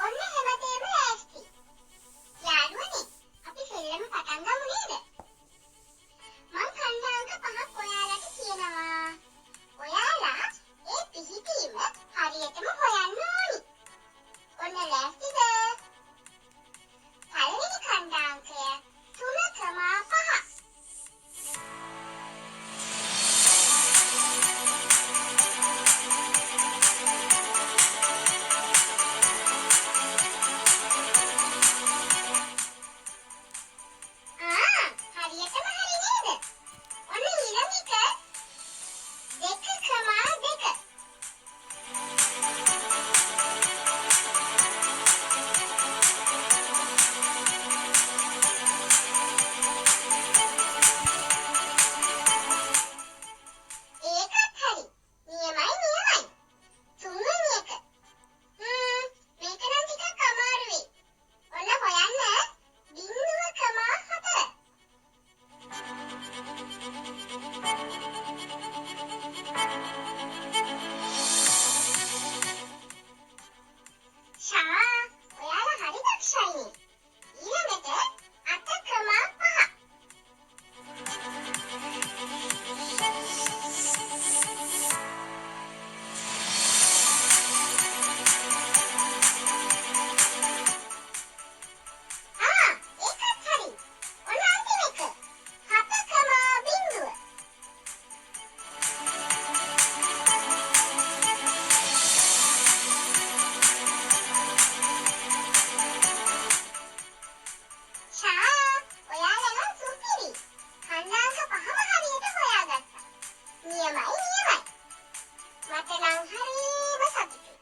ඔන්න හැමදේම ලෑස්ති. යාළුවනේ, අපි සෙල්ලම පටන් ගමු නේද? මං ඛණ්ඩාංක 5ක් ඔයාලට කියනවා. ඔයාලා ඒ පිහිටීම හරියටම හොයන්න ඕනි. ඔන්න ලෑස්තිද? පළවෙනි ඛණ්ඩාංකය 3,5. හරියටම හරි නේද? ඔන්න ඊළඟ එක 2,2. ඒකත් හරි. නියමයි. තුන්වෙනි එක. මේක නම් ටිකක් අමාරු වෙයි. ඔන්න හොයන්න 0,4. ෂා, ඔයාලා හරි දක්ෂයිනේ. ඊළඟට 8,5. ඒකත් හරි. ඔන්න අන්තිම එක 7,0. ෂා, ඔයාලා නම් සුපිරි. ඛණ්ඩාංක 5ම හරියට හොයාගත්තා. නියමයි. මට නම් හරිම සතුටුයි.